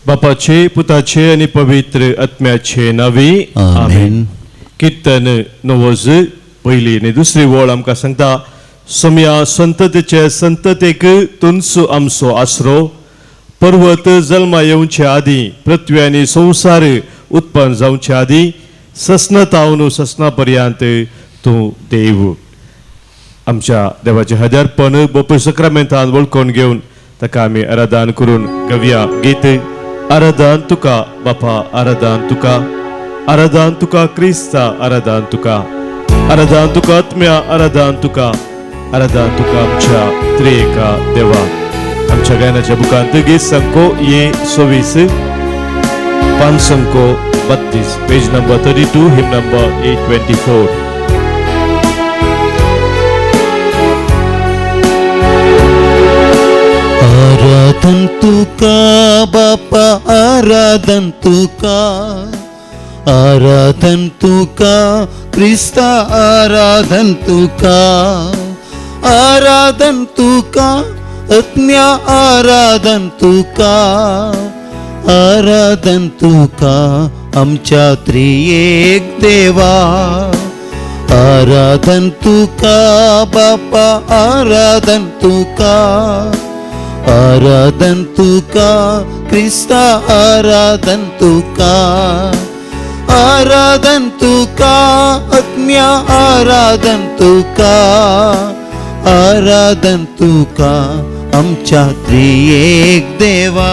बापाचे पुताचे आणि पवित्र आत्म्याचे नावी आमेन. कीर्तन 90 पहिली आणि दुसरी वळ आमकां सांगता. सोम्या संततेचे संततेक तुनसो आमचो आसरो. पर्वत जल्मा येवचे आदी पृथ्वी आनी संसार उत्पन्न जावचे आदी ससनतावन ससना पर्यंत तूं देव. आमच्या देवाचे हजारपण बोप सक्रामेंतान वळखून घेवन ताका आमी आराधन करून गव्या गीत. आराधन तुका बापा, आराधन तुका, आराधन तुका क्रिस्ता, आराधन तुका, आराधन तुका आत्म्या, आराधन तुका, आराधन तुका आमच्या त्रिएका देवा. आमच्या गायनाच्या बुकांत गीत संको ये 26 पान संको 32 पेज नंबर 32 हिम नंबर 824. आराधन तुका बापा, आराधन तुका, आराधन तुका क्रिस्ता, आराधन तुका, आराधन तुका आत्म्या, आराधन तुका, आराधन तुका आमच्या त्रिएक देवा. आराधन तुका बापा, आराधन तुका, आराधन तुका क्रिस्ता, आराधन तुका, आराधन तुका आत्म्या, आराधन तुका, आराधन तुका आमच्या त्रिएक देवा.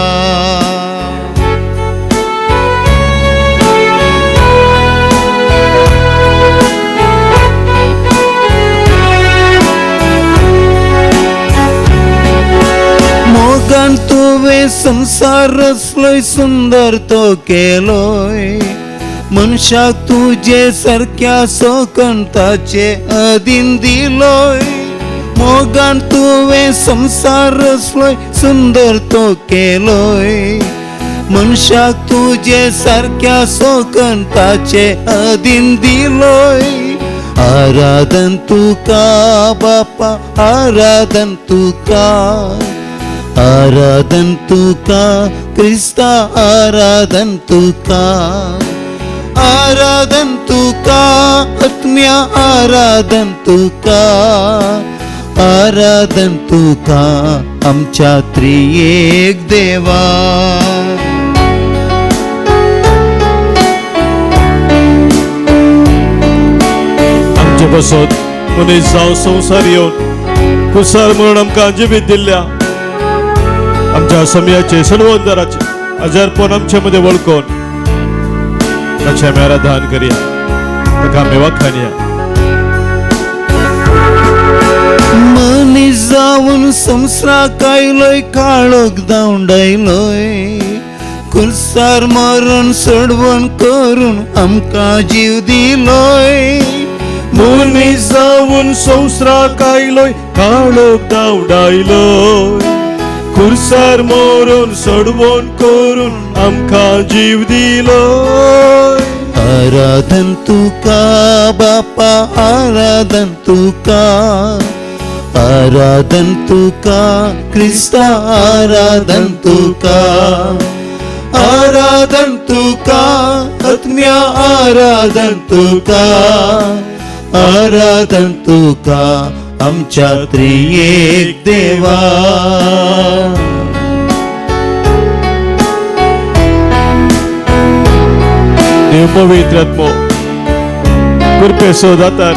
मोगान तुवे संसार रचलोय, सुंदर तो केलोय. मनशाक तुझे सारख्या सोकंताचे अधीन दिलोय. मोगान तुवे संसार रचलोय, सुंदर तो केलोय. मनशाक तुझे सारख्या सोकंताचे अधीन दिलोय. आराधन तुका बापा, आराधन तुका, आराधन तुका क्रिस्ता, आराधन तुका, आराधन तुका आत्म्या, आराधन तुका, आराधन तुका आमच्या त्रिएक देवा. आमचे बसत मनीस जावं संसार येवन कुसार म्हणून आमकां जिवीत दिल्ल्या आमच्या समयाचे सणवंदराचे आजारपण आमचे मध्ये वळखून ताचे आमी आराधन करुया, ताका आमी वखाणया. मनीस जावन संसाराक आयलोय, काळोख दावडायलोय. खुर्सार मरण सोडवण करून आमकां जीव दिलोय. मनीस जावन संसाराक आयलोय, काळोख दावडायलोय. खुर्सार मरण सोडवण करून आमकां जीव दिलोय. आराधन तुका बापा, आराधन तुका, आराधन तुका क्रिस्ता, आराधन तुका, आराधन तुका आत्म्या, आराधन तुका, आराधन तुका आमच्या त्रिएक देवा. देव पवित्र आत्मो, कृपेचो दातार,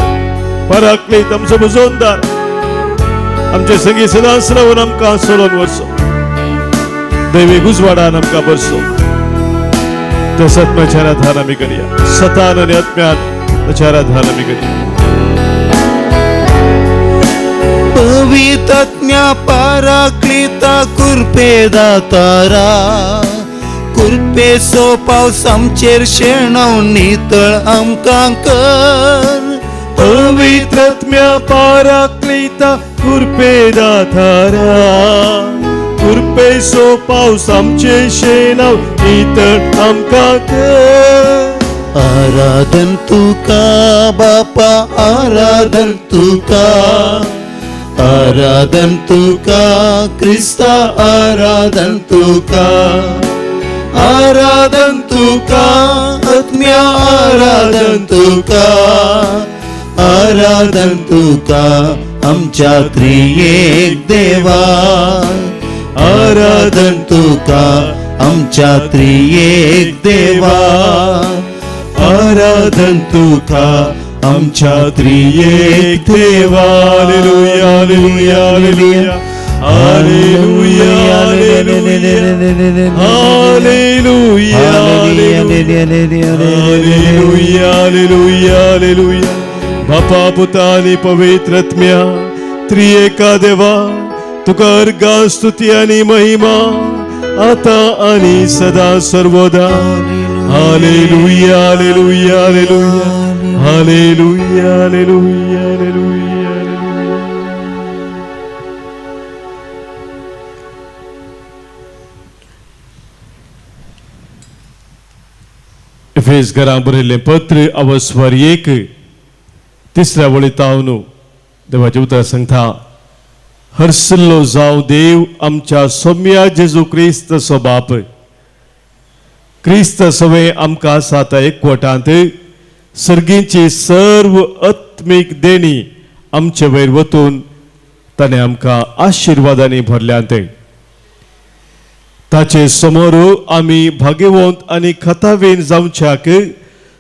पराक्लीत आमचो मुजोनदार, आमचे संगी सदांच रावन आमकां सोडून वचो. दैवीक उजवाडान आमकां भरसो. त्या सत्म्याचें आराधन आमी करया, सतान आनी आत्म्यान ताचें आराधन आमी करया. पवित्र आत्म्या पराक्लिता कृपे दातारा, कृपेचो पावस आमचेर शेणावन नितळ आमकां कर. पवित्र आत्म्या पराक्लिता कृपे दातारा, कृपेचो पावस आमचे शेणाव नितळ आमकां कर. आराधन तुका बापा, आराधन तुका, आराधन तुका क्रिस्ता, आराधन तुका, आराधन तुका आत्म्या आराधन तुका आराधन तुका आमच्या त्रिएक देवा आराधन तुका आमच्या त्रिएक देवा आराधन तुका आमच्या त्रिएक देवा hallelujah hallelujah hallelujah hallelujah hallelujah hallelujah hallelujah hallelujah बापा पुता आणि पवित्र आत्म्या त्रिएका देवा तुका अर्गा स्तुती आणि महिमा आता आणि सदा सर्वदा hallelujah hallelujah hallelujah hallelujah hallelujah hallelujah एफेस घरां बरयल्लें पत्र अवस्वर 1 तिसऱ्या वळीतावनू देवाचे उतर सांगता हरसल्लो जावं देव आमच्या सौम्या जेजू क्रिस्त सो बाप क्रिस्त सवे आमकां साता एकवटांत सर्गींची सर्व आत्मीक देणी आमचे वयर वतून ताणें आमकां आशिर्वादांनी भरल्यांत ताचे समोर आमी भाग्यवंत आनी खतावेन जावच्याक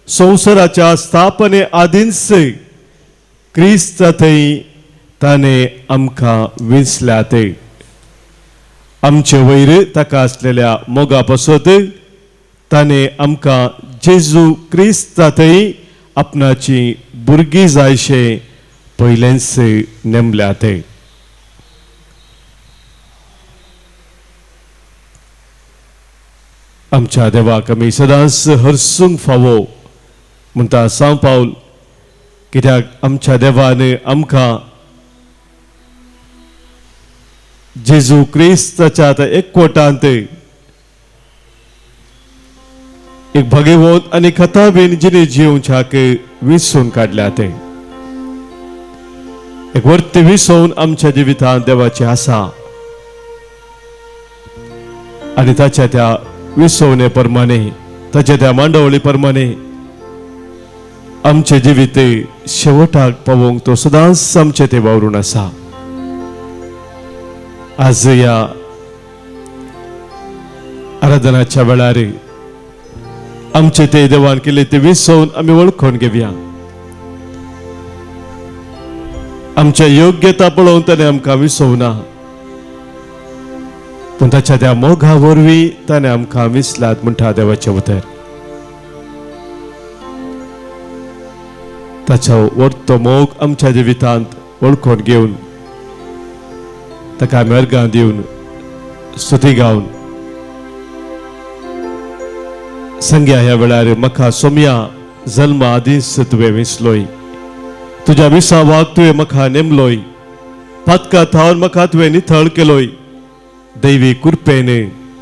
संवसाराच्या स्थापने आदींच क्रिस्त थंय ताणें आमकां विंचल्यात आमचे वयर ताका आसलेल्या मोगा पासत ताणें आमकां जेजू क्रिस्तांतय आपणाची भुरगीं जायशे पयलेंच नेमल्यात आमच्या देवाक आमी सदांच हरसूंक फावो म्हणटा सांव पावल कित्याक आमच्या देवान आमकां जेजू क्रिस्ताच्या एकवटांत एक भगवंत आनी कथा बीन जिणे जिवच्याक विसरून काडल्यात एक वर्त विसवून आमच्या जिवितांत देवाची आसा आनी ताच्या त्या विसवणे प्रमाणे ताच्या त्या मांडवळी प्रमाणे आमचे जिवीत शेवटाक पावोंक तो सदांच आमचे ते वावरून आसा आज या आराधनाच्या वेळार आमचे ते देवान केले ते विसवून आमी वळखून घेवया आमच्या योग्यता पळोवन ताणें आमकां विसवना पूण ताच्या त्या मोगा वरवीं ताणें आमकां विसलात म्हणटा देवाचें उतर ताचो वर्तो मोग आमच्या जिवितांत वळखून घेवन ताका आमी अर्गां दिवन स्तुती गावन संग्या ह्या वेळार म्हाका सोम्या जल्मा आदींच तुवें विसलोय तुज्या विसावाक तुवें म्हाका नेमलोय पातका थावन म्हाका तुवें नितळ केलोय दैवी कृपेन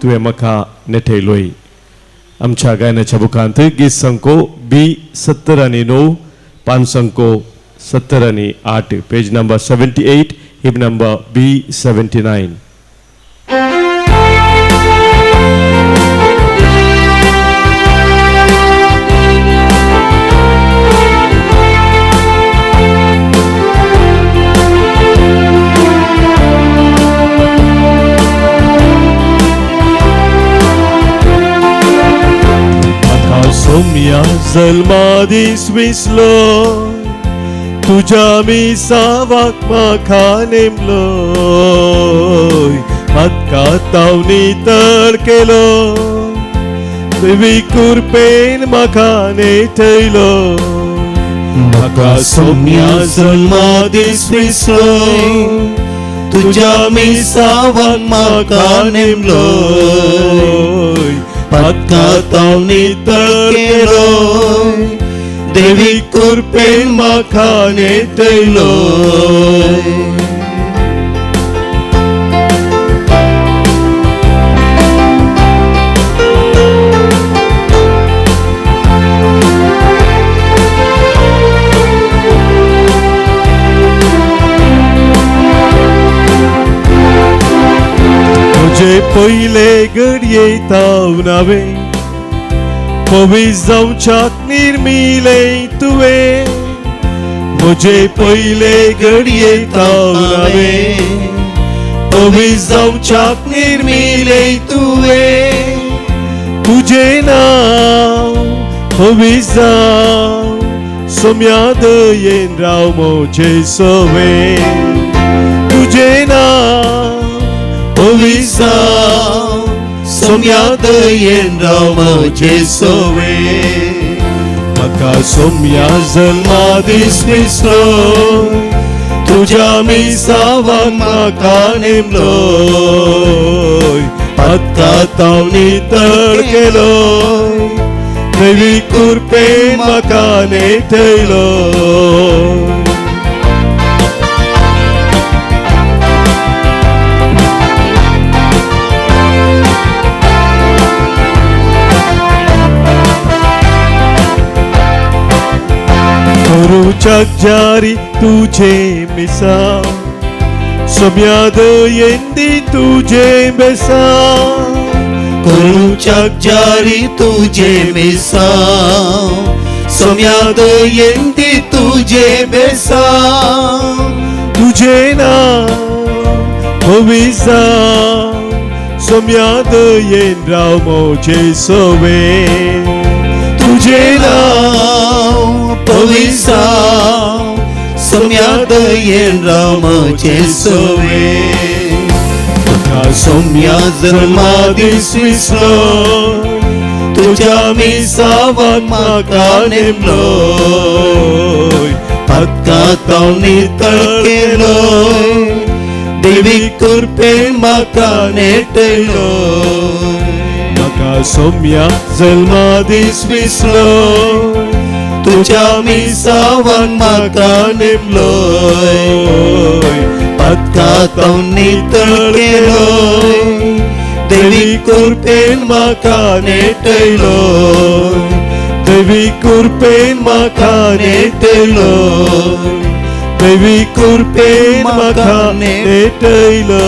तुवें म्हाका नेठयलोय आमच्या गायनाच्या बुकांत गीत संको B70 आणि 9 पान संको 70 आणि 8 पेज नंबर 78 हिब नंबर B79 सोम्या जल्मादीस विसलो तुझ्या मिसावाक म्हाका नेमलोय म्हाका तावनी तळ केलो देवी कृपेन म्हाका नेठयलो म्हाका सोम्या जल्मादीस विसलो तुझ्या मिसावाक म्हाका नेमलोय म्हाका तावनी तळ केलो देवी कृपेन म्हाका नेठयलो तुझे पहिले घडये तावन हांवें पवित्र जावच्याक निर्मिले तुवें म्हजे पहिले घडये तावन हांवें पवित्र जावच्याक निर्मिले तुवें तुझे नाव पवित्र जाव सोम्या दयेन राव मोचे सवे तुझे नाव पवित्र जाव सोम्या दयेन राव मोचे सवे म्हाका सोम्या जल्मा दीस विसरोय तुझ्या मिसावाक म्हाका नेमलोय आत्तां हांव नितळ केलोय देवी कृपेन म्हाका नेटयलोय करूच्याक जारी तुझे मिसा सोम्या दयेन दी तुझे बेसा करूच्याक जारी तुझे मिसा सोम्या दयेन दी तुझे बेसा तुझे नाव पवित्र जाव सोम्या दयेन राव मोचे सवे तुझे नाव पवित्र जाव सोम्या दयेन राव मोचे सवे सोम्या जल्मा दीस विसरोय तुझ्या मिसावाक म्हाका नेमलोय आत्तां हांव नितळ केलोय देवी कृपेन म्हाका नेटयलोय म्हाका सोम्या जल्मा दीस विसरोय तुझ्या मिसावाक म्हाका नेमलोय आत्तां हांव नितळ केलोय देवी कृपेन म्हाका नेटयलोय देवी कृपेन म्हाका नेटयलोय देवी कृपेन म्हाका नेटयलोय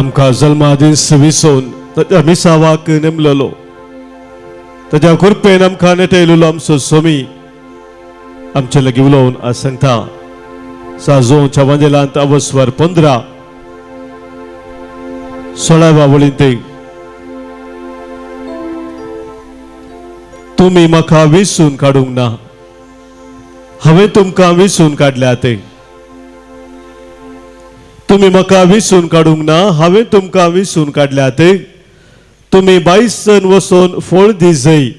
आमकां जल्मा दीस विसोवन ताच्या मिसावाक नेमलेलो ताच्या कृपेन आमकां नेटयलेलो आमचो सोमी आमचे लागीं उलोवन आज सांगता साजोच्या वंदेलांत अवस्वर 15 16व्या वळींत ते तुमी म्हाका विसरून काडूंक ना हांवें तुमकां विसरून काडल्या ते तुमी म्हाका विसरून काडूंक ना हांवें तुमकां विसरून काडल्या ते तुमी बायसन वचोन फळ दिजय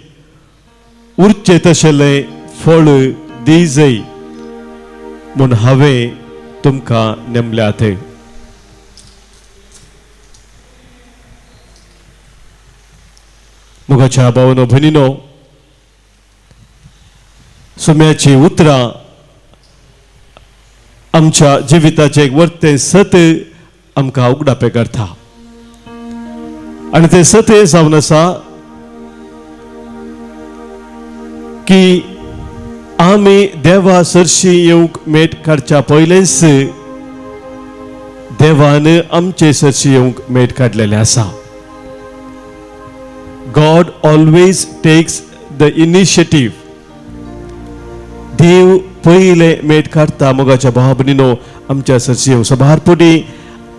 उरचे तशेले फळ दिजय म्हूण हांवें तुमकां नेमल्या ते मोगाच्या भावनो भयणीनो सोम्याची उतरां आमच्या जिविताचे एक वर्ते सत आमकां उगडापे करता आणि ते सत हे जावन आसा की आमी देवा सरशी येवंक मेट काडच्या पयलेच देवान आमचे सरशी येवंक मेट काडलेले आसा God always takes the initiative. देव पहिले मेट काडटा मोगाच्या भावा भयणीनो आमच्या सरशी सभारपुटी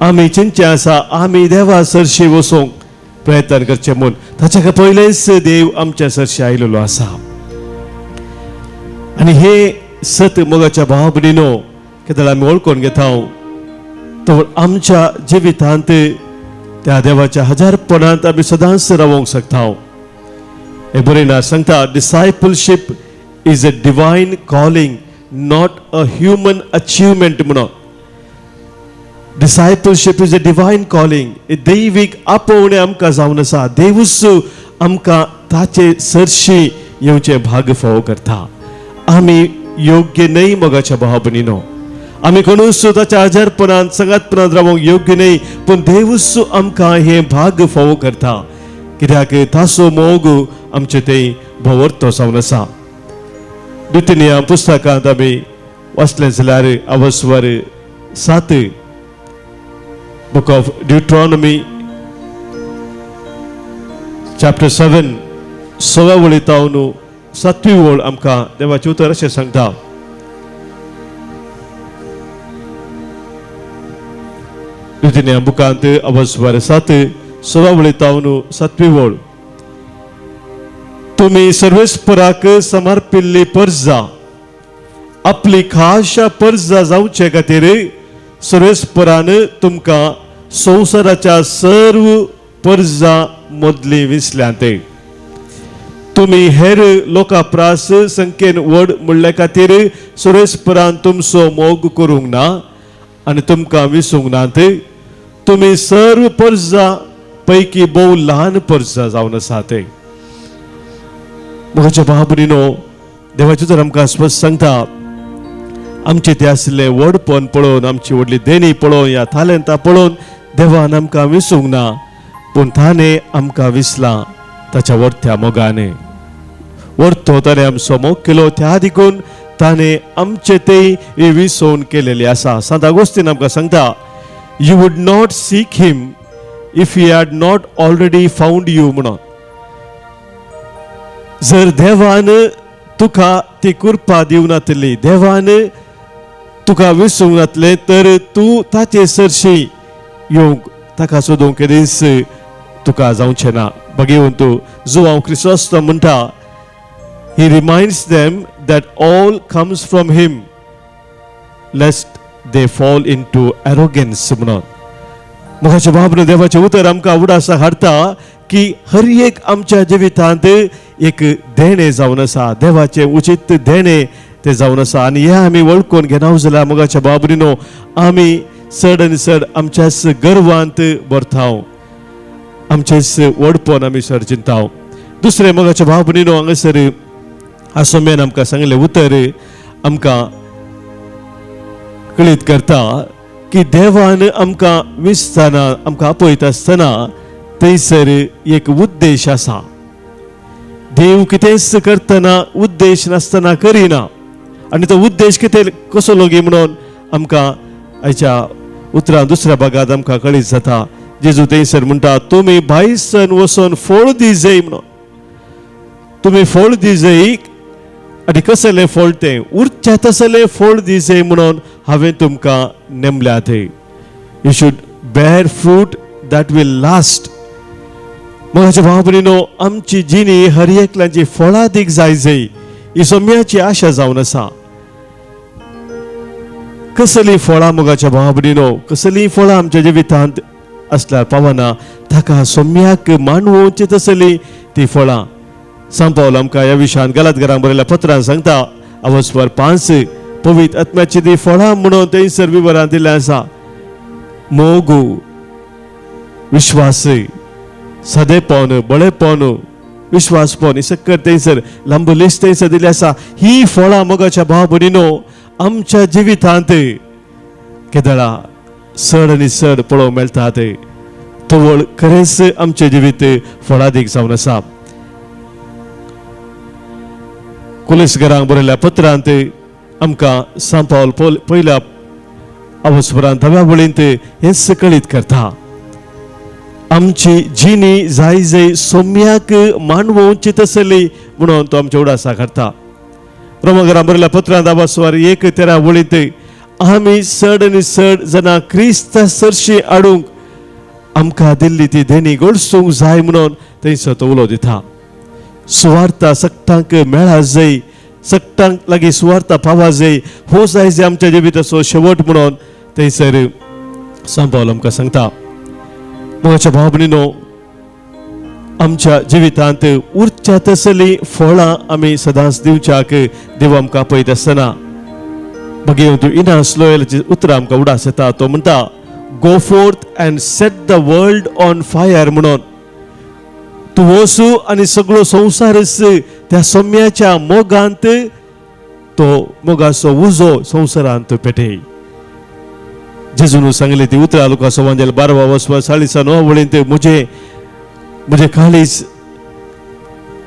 आमी चिंचे आसा आमी देवा सरशी वचोंक प्रयत्न करचे म्हूण ताच्या पयलेच देव आमच्या सरशी आयलेलो आसा आनी हे सत मोगाच्या भावा भयणीनो केदळ आमी वळखून घेता तो आमच्या जिवितांत त्या देवाच्या हजारपणांत आमी सदांच रावोंक शकता हे बरयना सांगता discipleship is a divine calling not a human achievement म्हणून discipleship is a divine calling दैवीक आपोवणें आमकां जावन आसा देवूच आमकां ताचे सरशी येवचे भाग फावो करता आमी योग्य न्हय मोगाच्या भावा भयणीनो आमी कोणूच ताच्या हजारपणांत संगातपणांत रावंक योग्य न्हय पूण देवूच आमकां हे भाग फावो करता कित्याक ताचो मोग आमचे ते भोवरतो जावन आसा. द्वितीय पुस्तकांत आमी वाचलें जाल्यार अवस्वर 7 बुक ऑफ ड्युट्रॉनॉमी चॅप्टर 7 6व्या वळींतावन 7वी वळ आमकां देवाचें उतर अशें सांगता. द्वितीय बुकांत अवस्वर 7 6व्या वळींतावन 7वी वळ. तुम्ही सर्वेस्पराक समर्पिल्ली पर्जा आपली खाशा पर्जा जावचे खातीर सर्वेस्परान तुमकां संवसाराच्या सर्व पर्जा मदली विसल्यांत. तुम्ही हेर लोकांपरास संख्येन व्हड म्हणल्या खातीर सर्वेस्परान तुमचो मोग करूंक ना आनी तुमकां विसूंक नात. तुम्ही सर्व पर्जा पैकी भोव ल्हान पर्जा जावन आसात. म्हज्या भाव भयणीनो, देवाचें उतर आमकां स्पश्ट सांगता, आमचे ते आसले व्हडपण पळोवन, आमची व्हडली देणी पळोवन, या तालंतां पळोवन देवान आमकां विसूंक ना, पूण ताणें आमकां विसलां ताच्या व्हडत्या मोगान. व्हडतो ताणें आमचो मोग केलो, त्या देखून ताणें आमचे ते विसोवन केलेले आसा. सांत आगोस्तीन आमकां सांगता, you would not seek him if he had not already found you म्हणून. जर देवान तुका ती कृपा दिवं नातली, देवान तुका विसूंक नातलें, तर तूं ताचे सरशी येवंक ताका सोदूंक केदीस तुका जावचें ना. भगिवंतू जुआंव क्रिसोस्तांव म्हणटा, he reminds them that all comes from him lest they fall into arrogance म्हणून. मुखाच्या बाबतींत देवाचें उतर आमकां उडासा हाडटा की हर एक आमच्या जिवितांत एक देणे जावन आसा, देवाचें उचित देणे ते जावन आसा. आनी हे आमी वळखून घेना जाल्यार मोगाच्या बाबरीनो आमी चड आनी चड आमच्याच गर्वांत भरताव, आमचेच व्हडपण आमी चड चिंताव. दुसरें मोगाच्या बाबरीनो हांगासर आसोम्यान आमकां सांगलें उतर आमकां कळीत करता की देवान आमकां विसतना, आमकां आपयता आसतना थंयसर एक उद्देश आसा. देव कितेंच करतना उद्देश नासतना करिना, आनी तो उद्देश कितें कसो लोगी म्हणून आमकां आयच्या उतरां दुसऱ्या भागांत आमकां कळीत जाता. जेजू थंयसर म्हणटा, तुमी भायसन वचोन फळ दिजय म्हणून. तुमी फळ दिजय आनी कसलें फळ तें उरच्या तसलें फळ दिजय म्हणून हांवें तुमकां नेमल्यात. You should bear fruit that will last. म्हज्या भाव भयणीनो, आमची जिणी हर एकल्याची फळां दीक जाय ही सोम्याची आशा जावन आसा. कसली फळां मोगाच्या भाव भयणीनो, कसली फळां आमच्या जिवितांत असल्यार पावना, ताका सोम्याक मानवची तसली ती फळां. सांत पावल आमकां ह्या विशयान गलातकारांक बरयल्ल्या पत्रांत सांगता, अवस्वर 5 पवित्र आत्म्याची ती फळां म्हणून थंयसर विवरां दिल्लें आसा. मोग, विश्वास, सादेपण, बळेपण, विश्वासपण, सकट थंयसर लांब लिस्ट थंयसर दिल्ली आसा. ही फळां मोगाच्या भाव भयणीनो आमच्या जिवितांत केदळा चड आनी चड पळोवंक मेळटात. तवळ खरेंच आमचें जिवीत फळादीक जावन आसा. कुलेसकारांक बरयल्ल्या पत्रांत आमकां सांत पावल पयल्या अवस्वरांत 10व्या वळींत हेंच कळीत करता. आमची जिणी जाय जय सोम्याक मानवची तसली म्हणून तो आमच्या उडासा करता. रोमाकारांक बरयल्ल्या पत्रांत अवस्वर 1:13 वळींत आमी चड आनी चड जाणां क्रिस्ता सरशी हाडूंक आमकां दिल्ली ती देणी घडसूंक जाय म्हणून थंयसर तो उलो दिता. सुवार्ता सक्तांक मेळा जाय, सक्तांक लागीं सुवार्ता पावा जाय, हो जाय जे आमच्या जिविताचो शेवट म्हणून थंयसर सांत पावल आमकां सांगता. मोगाच्या भाव भयणीनो, आमच्या जिवितांत उरच्या तसली फळां आमी सदांच दिवच्याक देव आमकां आपयत आसतना भगिवंतू इनास लोयलाची उतरां आमकां उडास येता. तो म्हणटा, go forth and set the world on fire म्हणून. तूं वचू आनी सगळो संवसारच त्या सोम्याच्या मोगांत, तो मोगाचो उजो संवसारांत पेटय. जेजून सांगले ती उतरां लुकास एवांजेल 12 वचवर 49 वळींत म्हजे काळीज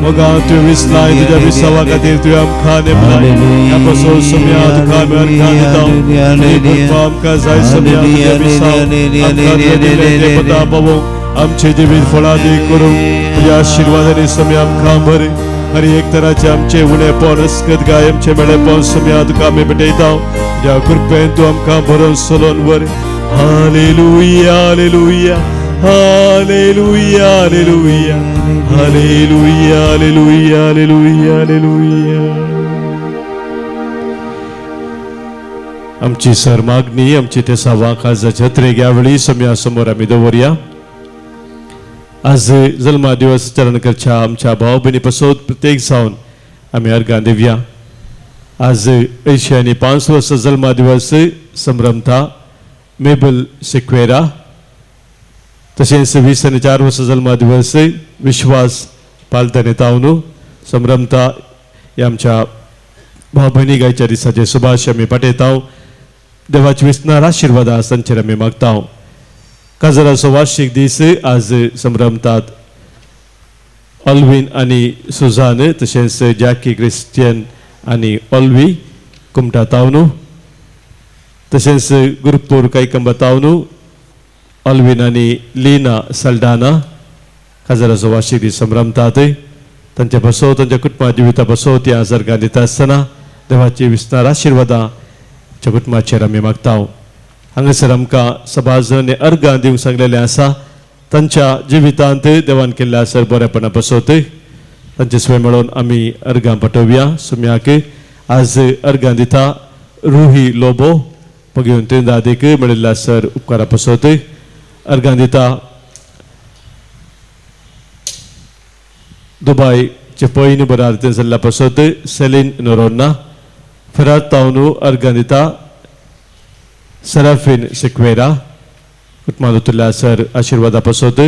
मोगा तुवें विसलाय तुज्या विसावा खातीर तुवें आमकां नेमलाय ह्या पासून सोम्या तुका आमी अर्गां दिता आमकां जाय सोम्या तुज्या विसाव आमकां दिलें तें पता पावोंक आमचे जिवीत फळादी करूंक तुज्या आशिर्वादांनी सोम्या आमकां भर हर एक तराचे आमचे उणेपण अस्कत गाय आमचे मेळेपण सोम्या तुका आमी भेटयता ज्या कृपेन तूं आमकां भरोवन चलोवन व्हर hallelujah hallelujah hallelujah hallelujah hallelujah hallelujah hallelujah hallelujah आमची सर मागणी आमची ते सावा काळजाच्या त्रेग्या वेळी सोम्या समोर आमी दवरया आज जल्मा दिवस चरण करच्या आमच्या भाव भयणी पासून प्रत्येक जावन आमी अर्गां दिवया आज 5 वर्ष जल्मा दिवस संभ्रमता मेबल सिक्वेरा तशेंच 4 वर्ष जल्मा दिवस विश्वास पालतने तावनू संभ्रमता ह्या आमच्या भाव भयणी गायच्या दिसाचे सुभाष आमी पाठयता देवाची विस्तार आशिर्वादा तांचेर आमी मागता काजराचो वार्षिक दीस आज संभ्रमतात ऑल्विन आनी सुजान तशेंच जॅकी क्रिस्टियन आनी ऑल्वी कुमटा तावनू तशेंच गुरुपूर कैकंबा तावनू ऑल्विन आनी लीना सल्डाना काजराचो वार्षिक दीस संभ्रमतात तांचे बसो तांच्या कुटुंबा जिविता बसो ती आज अर्गां दिता आसतना देवाची विस्तार आशिर्वादा च्या कुटुंबाचेर आमी मागता हांगासर आमकां सभाजन अर्गां दिवंक सांगलेलें आसा तांच्या जिवितांत देवान केल्ल्या आसर बरेपणा बसोत तांचे स्वय मेळोवन आमी अर्गां पाठोवया सुम्याक आज अर्गां दिता रुही लोबो पगेवन ते दादेक मेळिल्ल्या आसर उपकारा बसोत अर्गां दिता दुबयचे पयलीं बरो आरती जाल्ल्या पासत सेलीन नोरोन्ना फेरात तावनू अर्गां दिता सराफिन सिक्वेरा कुटुंबांत उतरल्या सर आशिर्वादा पासत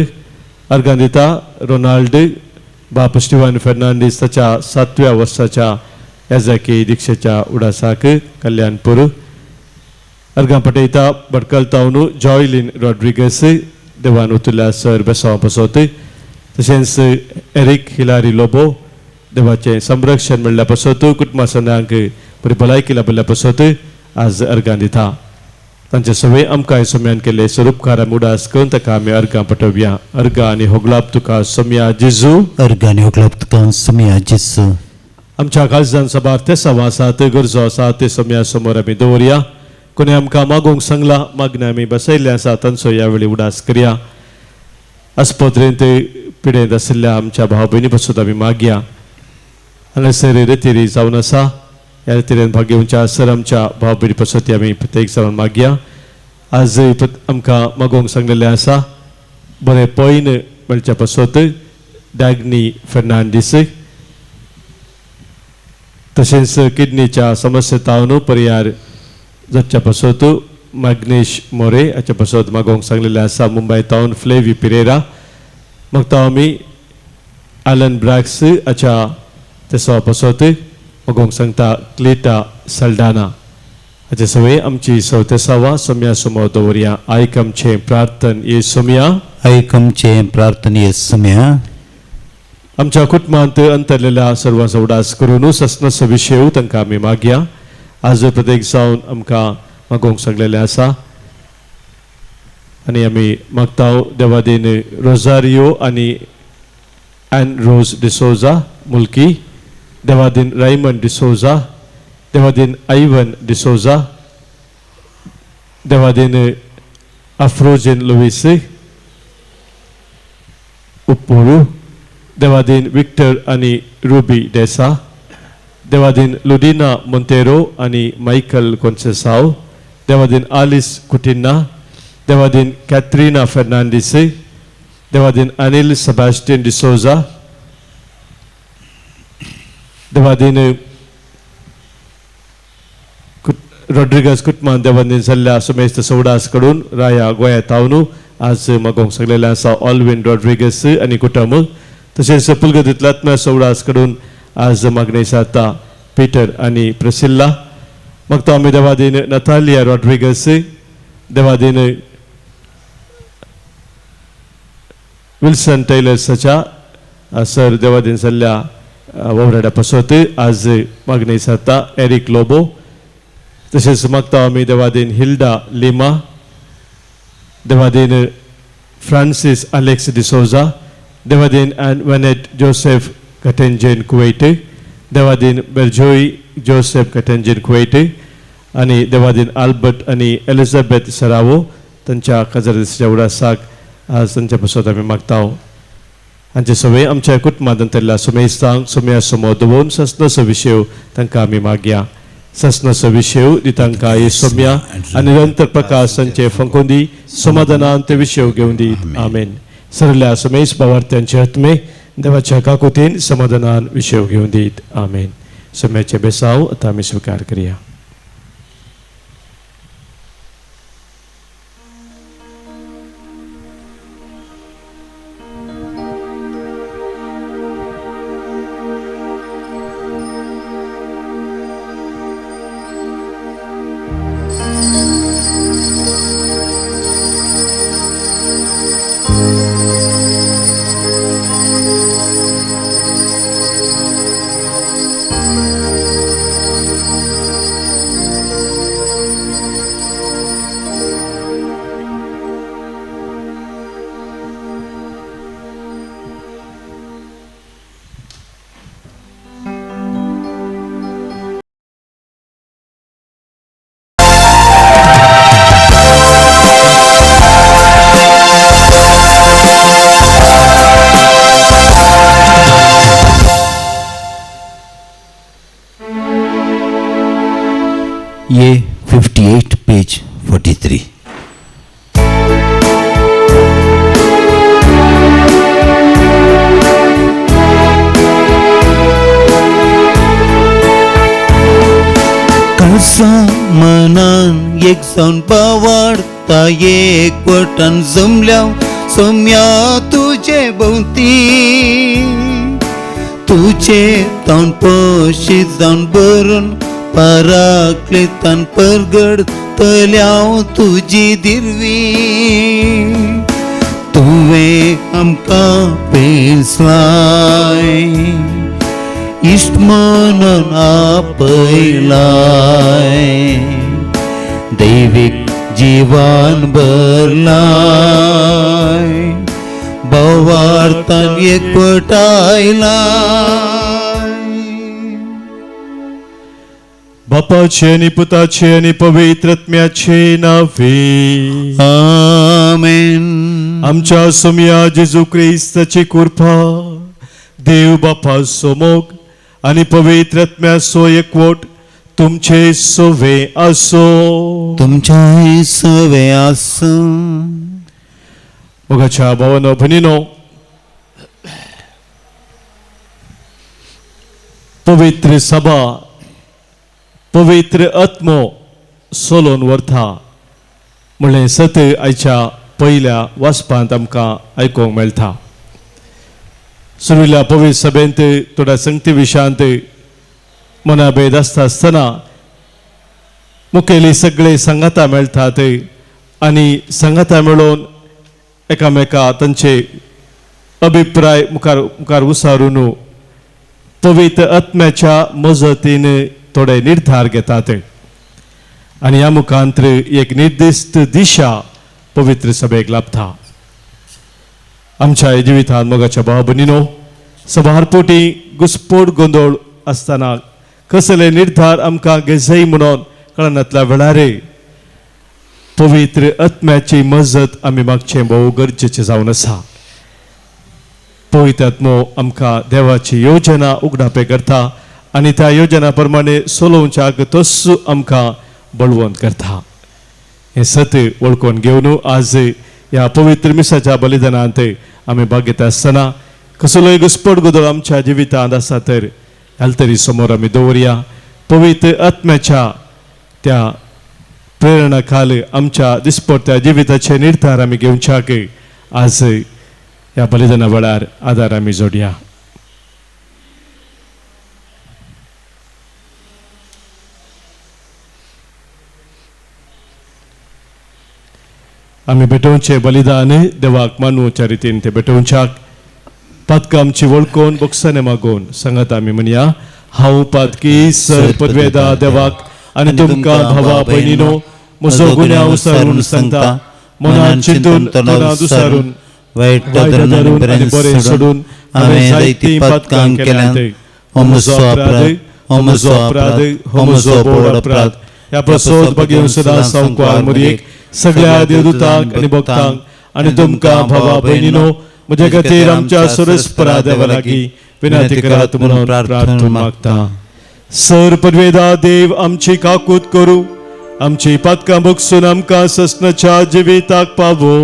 अर्गां दिता रोनाल्ड बाप स्टिवन फेर्नांडीस ताच्या 7व्या वर्साच्या येजाकी दिक्षेच्या उडासाक कल्याणपूर अर्गां पाठयता भटकल तावनू जॉयलिन रॉड्रिगस देवान उतरल्या सर बेसांव पासत तशेंच एरिक हिलारी लोबो देवाचें संरक्षण मेळ्ळ्या पासत कुटुंबा सणांक बरी भलायकी लाभल्या पासत आज अर्गां दिता तांचे सवय आमकां सोम्यान केले स्वरूपकार उडास करून ताका आमी अर्गां पाठोवया अर्गां आनी होगलाप तुका सोम्या जेजू अर्गां आनी होगलाप तुका सोम्या जेजू आमच्या काळजान सबार ते सवा आसात गरजो आसा ते सोम्या समोर आमी दवरया कोणी आमकां मागोवंक सांगला मागणी आमी बसयल्ले आसा तांचो ह्या वेळी उडास करया आस्पत्रेंत पिडेंत आशिल्ल्या आमच्या भाव भयणी पासून आमी मागया हांगासर रितीरी जावन आसा ह्या रितीरेन भाग घेवच्या सर आमच्या भाव भयणी पासून आमी प्रत्येक जावन मागया आज आमकां मागोवंक सांगलेलें आसा बरें पयन मेळच्या पासत डॅग्नी फेर्नांडीस तशेंच किडनीच्या समस्ये तावनू पर्याय जावच्या पासत मॅग्नेश मोरे हाच्या पासत मागोवंक सांगलेलें आसा मुंबय तावन फ्लेवी पिरेरा मागता आमी आलन ब्रॅक्स हाच्या तेसवा पासत मागोवंक सांगता क्लिटा सल्डाना हाचे सवय आमची सवतेसावा सोम्या समोर दवरया आयक आमचें प्रार्थन ये सोम्या आयक आमचें प्रार्थन ये सोम्या आमच्या कुटुंबांत अंतरलेल्या सर्वांचो उडास करून सस्नस विशय तांकां आमी मागया आज प्रत्येक जावन आमकां मागोवंक सांगलेलें आसा आनी आमी मागता देवादीन रोजारियो आनी एन रोज डिसोजा मुल्की देवादीन रायमंड डिसोजा देवादीन आयवन डिसोजा देवादीन अफ्रोजिन लुईस उप्पोरू देवादीन विक्टर आनी रुबी डेसा देवादीन लुडिना मोंतेरो आनी मायकल कोन्सेसाव देवादीन आलिस कुटिन्ना देवादीन कॅथरीना फेर्नांडीस देवादीन अनिल सेबास्टियन डिसोजा देवादीन रॉड्रिगस कुटुंबान देवादीन जाल्ल्या सुमेस्त सौडास कडून राया गोंयांत तावनू आज मागोवंक सांगलेलें आसा ऑल्विन रॉड्रिगस आनी कुटुंब तशेंच पुलगतींतल्या सौडास कडून आज मागणी जाता पीटर आनी प्रिसिल्ला मागता आमी देवादीन नतालिया रॉड्रिगस देवादीन विल्सन टेलर्साच्या सर देवादीन सल्ल्या ववराड्या पासत आज मागणी जाता एरिक लोबो तसेच मागता आम्ही देवादीन हिल्डा लिमा देवादीन फ्रांसिस अलेक्स डिसोजा देवादीन वनेट जोसेफ कटेंजेन कुवेट देवादीन बेर्जोई जोसेफ कटेंजेन कुवेट आणि देवादीन आल्बर्ट आणि एलिझाबेथ सरावो त्यांच्या काजरच्या उडासाक आज त्यांच्या पासत आम्ही मागता हांचे सगळे आमच्या कुटुंबांतल्या सुमेस्तांक सुम्या समोर दवरून सस्नसो विशय तांकां आमी मागया सस्नसो विशय दितांकां ये सोम्या आनी निरंतर प्रकाश तांचे फंकोंदी समाधानान ते विशय घेवन दीत आमेन सरल्या सुमेश भावार्थ्यांचे आत्मे देवाच्या काकुतीन समाधानान विशय घेवन दीत आमेन सोम्याचे बेसाव आता आमी स्वीकार करूया. ये 58 पेज 43. कळसा मनान एक जावन बावाडता एकवटान जमल्या सोम्या तुजे भोवती तुजे तावन पशी जावन भरून पराक्लितान परगडतल्याव तुजी दिरवी तुवें आमकां पेसलाय इश्ट म्हणून आपयलाय दैवीक जिवान भरलाय भावार्थान एकवटायलाय बापाचे आणि पुताचे आणि पवित्र आत्म्याचे नावे आमेन. आमच्या सोम्या जेजू ख्रिस्ताची कृपा देव बापा सोमोग आणि पवित्र आत्म्याचो एकवट तुमचे सोवे असो. तुमच्या सवे आसो. मोगाच्या भावानो भयणीनो पवित्र सभा पवित्र आत्मो सोलोन व्हरता म्हणलें सत आयच्या पयल्या वाचपांत आमकां आयकोंक मेळटा. सुरविल्ल्या पवित्र सभेंत थोड्या संगती विशयांत मनाभेद आसतना मुखेली सगळे संगाता मेळटात आनी संगाता मेळोवन एकामेका तांचे अभिप्राय मुखार मुखार उसारून पवित्र आत्म्याच्या मजतीन थोडे निर्धार घेतात आणि ह्या मुखांतर एक निर्दिष्ट दिशा पवित्र सभेक लाभता. आमच्या जिवितांत मोगाच्या भाव भयणीनो सभारपोटी घुसपोट गोंदळ आसतना कसले निर्धार आमकां घेजय म्हणून कळनातल्या वेळार पवित्र आत्म्याची मजत आमी मागचें भोव गरजेचें जावन आसा. पवित्र आत्मो आमकां देवाची योजना उगडापे करता आणि त्या योजना प्रमाणे सोलोवच्याक तोच आमकां बळवंत करता. हे सत वळखून घेवन आज ह्या पवित्र मिसाच्या बलिदानांत आमी भाग घेता आसतना कसलोय घुसपट गोंदळ आमच्या जिवितांत आसा तर तरी समोर आमी दवरया. पवित्र आत्म्याच्या त्या प्रेरणा खाल आमच्या दिसपट्ट्या जिविताचे निर्धार आमी घेवच्याक आज ह्या बलिदाना वेळार आदार आमी जोडया. आमी भेटोवचे बलिदान देवाक मानूच्या रितीन ते भेटोवच्याक पातकां आमची वळखून बक्षाने मागोवन सांगात आमी म्हणया हांव पातकी सर पदवेदा देवाक आनी तुमकां भावा भयणीनो म्हजो गुन्यांव विसरून सांगता मनान चिंतून तोंडांत विसरून वायट धरून आनी बरें सोडून हांवें जायतीं पातकां केल्यांत हो म्हजो अपराध हो म्हजो अपराध हो म्हजो बोड अपराध ह्या प्रसोद भगिनी सदां सांगवार मुरयेक सगळ्या देवदूतांक आनी भक्तांक आनी तुमकां भावा भयणीनो म्हजे खातीर आमच्या सुरस्परा देवा लागीं विनंती करात म्हणून प्रार्थना मागता. सर पदवेदा देव आमची काकूत करूं आमची पातकां बगसून आमकां ससनाच्या जिविताक पावो.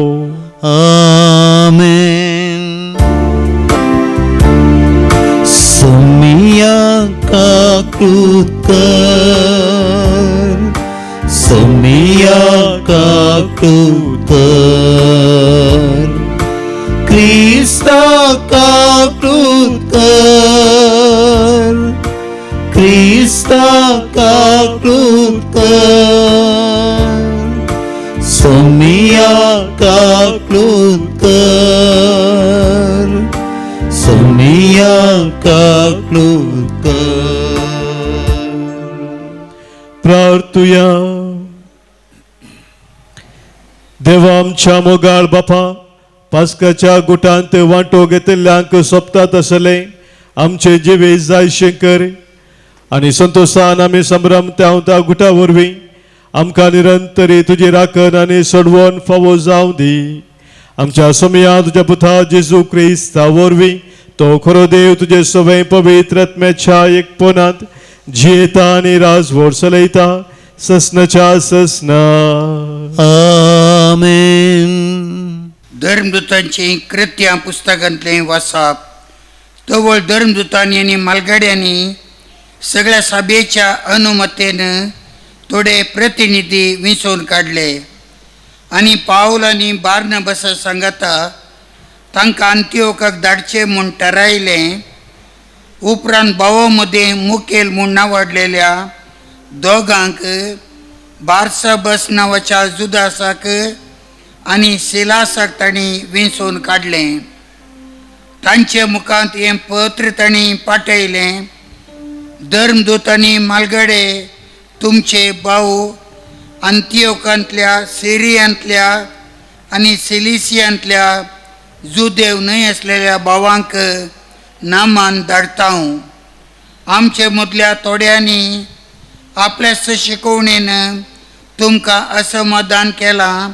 आमेन. सोमिया काकृत कर, सोमिया काकृत कर, क्रिस्ता काकृत कर, क्रिस्ता काकृत कर, सोमिया काकृत कर, सोमिया काकृत कर. प्रार्थुया. देवा आमच्या मोगाळ बापा पास्काच्या गुटांत वांटो घेतिल्ल्यांक सोबतात आसले आमचे जिवे जायशे कर आनी संतोषान आमी संभ्रम त्या गुटा वरवीं आमकां निरंतरी तुजी राखण आनी सोडवण फावो जावं दी. आमच्या सोमया तुज्या पुता जेजू क्रिस्ता वरवीं तो खरो देव तुजे सवय पवित्र आत्म्याच्या एकपणांत जियेता आनी राजवट चलयता ससनाच्या ससना. आमेन. धर्मदूतांची कृत्यां पुस्तकांतलें वाचप. तवळ धर्मदूतांनी आनी मालगाड्यांनी सगळ्या सभेच्या अनुमतेन थोडे प्रतिनिधी विंचून काडले आनी पाऊल आनी बार्नबासा सांगता तांकां अंतियोकाक धाडचे म्हूण थारायलें. उपरांत भावा मदें मुखेल म्हूण नांवाडलेल्या दोगांक बार्सबस नांवाच्या जुदासाक आनी सिलासाक तांणी विंचून काडलें. तांचे मुखांत हें पत्र तांणी पाठयलें. धर्मदूतांनी मालगडे तुमचे भाऊ अंतियोकांतल्या सिरियांतल्या आनी सिलिसियांतल्या जुदेव न्हय आसलेल्या भावांक नामान धाडटा. आमचे मदल्या थोड्यांनी आपल्या शिकवणेन तुमकां असमाधान केलां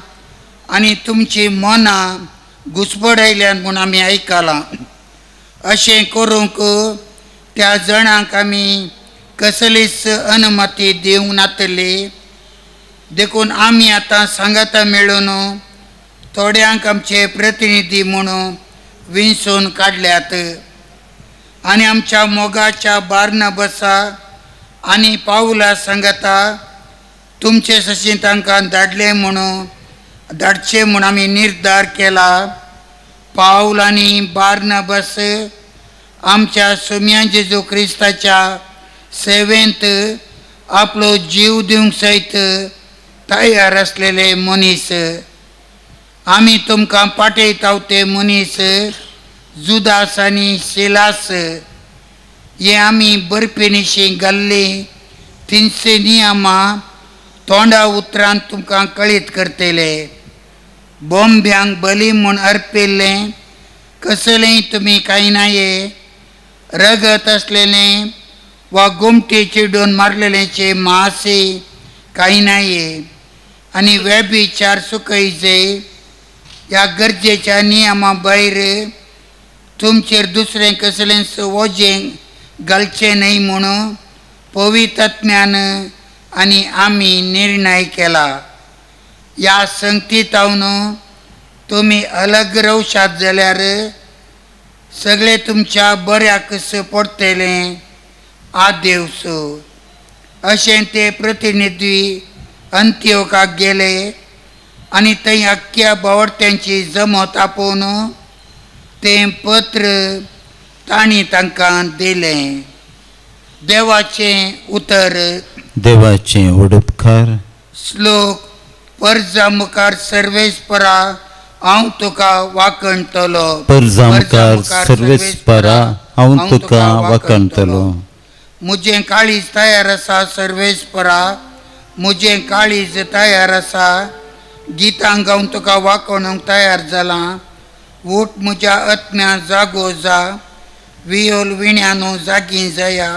आनी तुमची मनां घुसपडायल्यान म्हूण आमी आयकलां. अशें करूंक त्या जाणांक आमी कसलीच अनुमती दिवंक नातली. देखून आमी आतां सांगाता मेळून थोड्यांक आमचे प्रतिनिधी म्हणून विंचून काडल्यात आनी आमच्या मोगाच्या बार्नबासा आनी पाऊला सांगता तुमचे सशीं तांकां धाडले म्हणून धाडचे म्हूण आमी निर्धार केला. पाऊल आनी बार्नबास आमच्या सोम्या जेजू क्रिस्ताच्या सेवेंत आपलो जीव दिवंक सयत तयार आसलेले मनीस. आमी तुमकां पाठयता ते मनीस जुदास आनी सिलास हे आमी बरपेनिशी घाल्ली तिनशे नियमां तोंडा उतरांत तुमकां कळीत करतले. बोंब्यांक बली म्हूण अर्पिल्लें कसलेंय तुमी खायनाये. रगत असलेलें वा गोमटी चिडून मारलेलेंचे मासे खायनाये आनी वेबिचार सुकयचे. ह्या गरजेच्या नियमां भायर तुमचेर दुसरें कसलेंच वजें घालचें न्हय म्हणून पवित्र आत्म्यान आनी आमी निर्णय केला. ह्या संगतीतावन तुमी अलग रावशात जाल्यार सगळे तुमच्या बऱ्याक पडटलें आदेवस. अशें ते प्रतिनिधी अंतियोकाक गेले आनी थंय आख्ख्या बावडत्यांची जमत आपोवन तें पत्र तांणी तांकां दिलें. देवाचें उतर. देवाचें उडपकार. श्लोक. परजा मुखार सर्वेस्परा हांव तुका वाकणटलो परजामकार सर्वेस्परा हांव तुका वाकणटलो मुजें काळीज तयार आसा सर्वेस्परा मुजें काळीज तयार आसा गितां गावन तुका वाकोवंक तयार जालां ऊठ म्हज्या आत्म्या जागो जा वियोल विण्यानो जागी जाया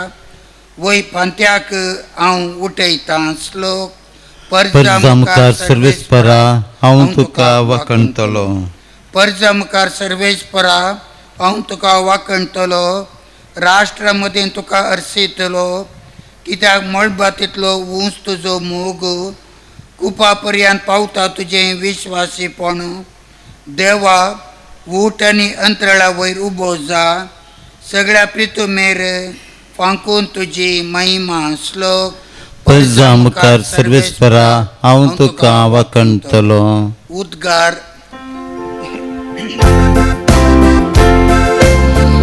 वय पांत्याक हांव उठयतां श्लोक परजामकार सर्वेस्परा हांव तुका वाकणटलो परजामकार सर्वेस्परा हांव तुका वाकणटलो राष्ट्रा मदें तुका अर्सयतलो कित्याक मळबातींतलो ऊंच तुजो मोग कुपा पर्यंत पावता तुजें विश्वासीपण देवा ऊठ आनी अंतराळा वयर उबो जा सगळ्या प्रितुमेर फांकून तुजी महिमा श्लोक परजामकार सर्वेस्परा हांव तुका वाकणटलो उद्गार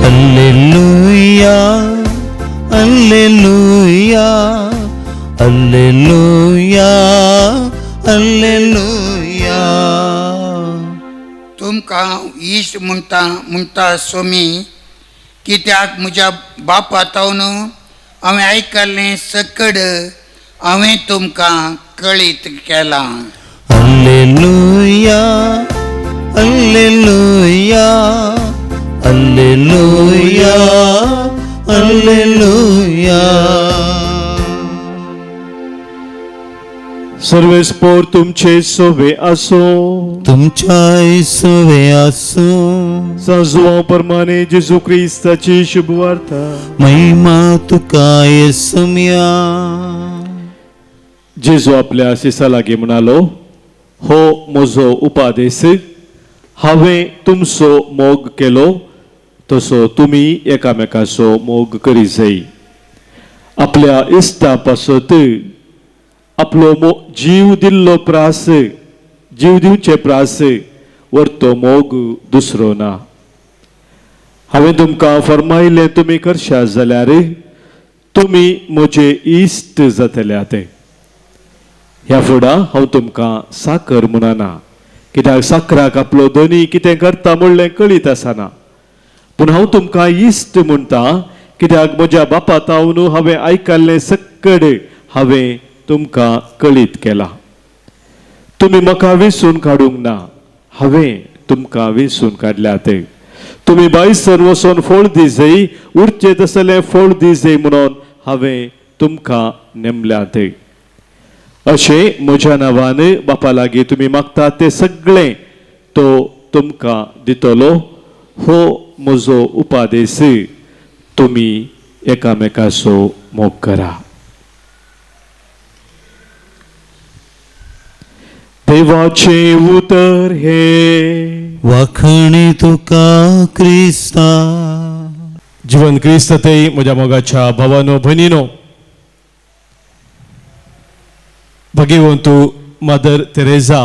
Alleluia, Alleluia, Alleluia, Alleluia. तुमकां इश्ट म्हणटा स्वामी कित्याक म्हज्या बापा तावन हांवें आयकल्लें सकड हांवें तुमकां कळीत केलां Alleluia, Alleluia, Alleluia, Alleluia. सर्वेस्पोर तुमचे सोबे असो तुमच्या सोवे आसो सांजुवां प्रमाणे जेजू क्रिस्ताची शुभ वार्ता महिमा तुका येसुम्या. जेजू आपल्या शिसा लागीं म्हणालो हो म्हजो उपादेश हांवें तुमचो मोग केलो तसो तुमी एकामेकाचो मोग करी जाय. आपल्या इश्टा पासत आपलो जीव दिल्लो प्रास जीव दिवचे प्रास व्हरतो मोग दुसरो ना. हांवें तुमकां फरमायलें तुमी करशात जाल्यार तुमी म्हजे इश्ट जातल्यात. ह्या फुडां हांव तुमकां साकर म्हणना कित्याक साकराक आपलो धनी कितें करता म्हणलें कळीत आसना पूण हांव तुमकां इश्ट म्हणटा कित्याक म्हज्या बापा तावन हांवें आयकल्लें सक्कड हांवें तुमकां कळीत केलां. तुमी म्हाका वेंचून काडूंक ना हांवें तुमकां वेंचून काडल्यात. तुमी बायसर वचोन फळ दिजय उरचे तसलें फळ दिजय म्हणून हांवें तुमकां नेमल्यात. अशें म्हज्या नांवान बापा लागीं तुमी मागतात तें सगळें तो तुमकां दितलो. हो म्हजो उपादेश तुमी एकामेकाचो मोग करा. देवाचे उतर हे वाखणी तुका क्रिस्ता. जीवन क्रिस्त ते म्हज्या मोगाच्या भावानो भयणीनो भगिवंतू मदर तेरेसा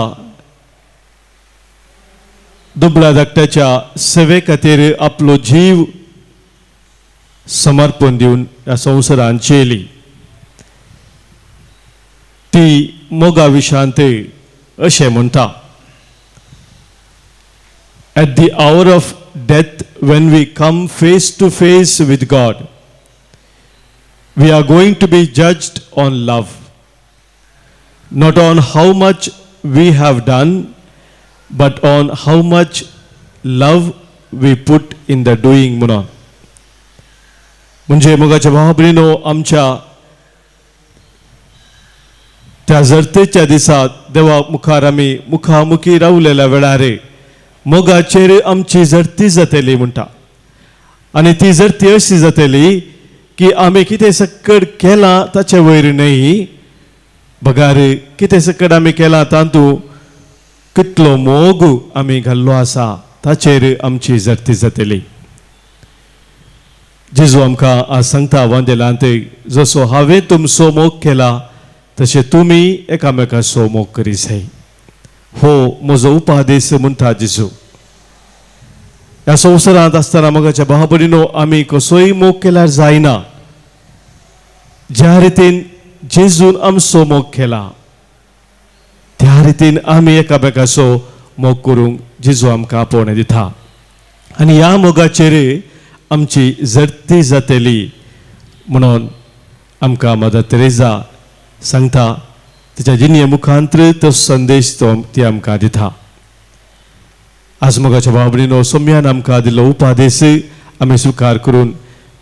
दुबळ्या धाकट्याच्या सेवे खातीर आपलो जीव समर्पण दिवन ह्या संवसारांत जेली. ती मोगा विशांत अशें म्हणटा At the hour of death, when we come face to face with God, we are going to be judged on love. Not on how much we have done, but on how much love we put in the doing म्हणून. म्हणजे मोगाच्या भावा भयणीनो आमच्या त्या जरतेच्या दिसात देवा मुखार आमी मुखामुखी रावलेल्या वेळार मोगाचेर आमची जरती जातली म्हणटा. आनी ती जरती अशी जातली की आमी कितें सक्कड केलां ताचे वयर न्हय बगार कितें सक्कड आमी केलां तातूंत कितलो मोग आमी घाल्लो आसा ताचेर आमची जरती जातली. जेजू आमकां आज सांगता वंदेलांत जसो हांवें तुमचो मोग केला तशें तुमी एकामेकाचो मोग करी जाय. हो म्हजो उपादेश म्हणटा जेजू. ह्या संवसारांत आसतना मोगाच्या भावा भयणीनो आमी कसोय मोग केल्यार जायना. ज्या रितीन जेजून आमचो मोग केला त्या रितीन आमी एकामेकाचो मोग करूंक जेजू आमकां आपोवणें दिता आनी ह्या मोगाचेर आमची जर्ती जातली म्हणून आमकां मदर तेरेसा सांगता तिच्या जिणे मुखांतर तो संदेश ती आमकां दिता. आज मोगाच्या भावणीनो सोम्यान आमकां दिल्लो उपादेश आमी स्विकार करून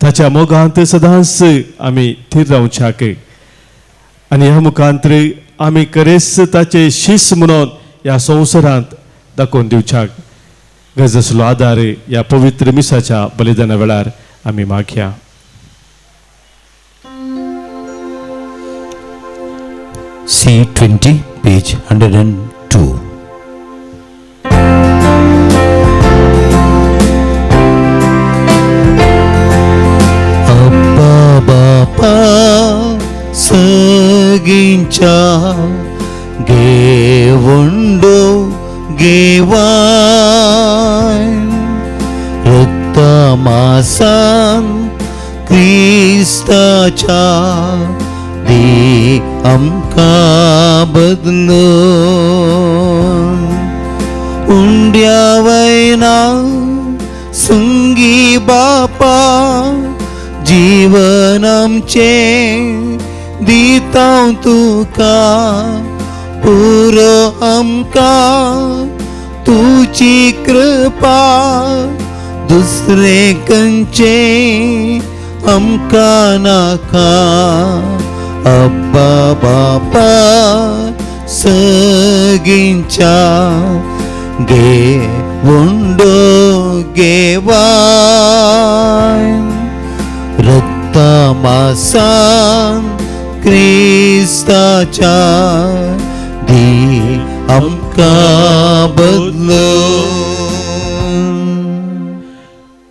ताच्या मोगांत सदांच आमी थीर रावच्याक आनी ह्या मुखांतर आमी खरेंच ताचे शिस म्हणून ह्या संवसारांत दाखोवन दिवच्याक गरज आसलो आदार ह्या पवित्र मिसाच्या बलिदाना वेळार आमी मागया. C20 page 102. Abba Bapa sagincha gewundo gewan masan Kristacha di amka बदलून उंड्या वैना सुंगी बापा जीवन आमचे दितां तुका पुरो आमका तुची कृपा दुसरे कंचे आमका नाका. अब्बा बापा सगींच्या घेवुंडो घेवान रक्ता मासान क्रिस्ताच्या दी आमका बदलून.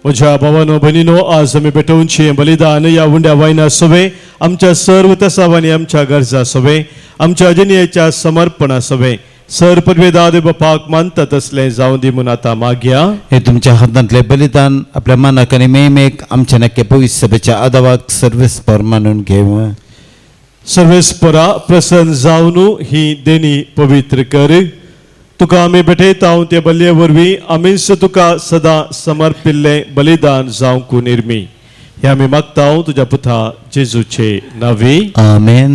म्हज्या भावानो भयणीनो आज आमी पेटोवनचें बलिदान ह्या उंड्या वायना सवे आमच्या सर्व तसावांनी आमच्या गरजा सवे आमच्या जिणेच्या समर्पणा सवे सर पदवेदाद बापाक मानतात असलें जावं दी म्हूण आतां मागया. हे तुमच्या हातांतले बलिदान आपल्या मनाक आनी मेमेक आमच्या नक्की पवित्र सभेच्या आदावाक सर्वेस्पर मानून घेव. सर्वेस्परा प्रसन्न जावन ही देणी पवित्र कर. तुका आमी भेटयता ते बलये वरवीं आमीच तुका सदां समर्पिल्लें बलिदान जावंक निर्मी हे आमी मागता तुज्या पुता जेजूचे नांवी. आमेन.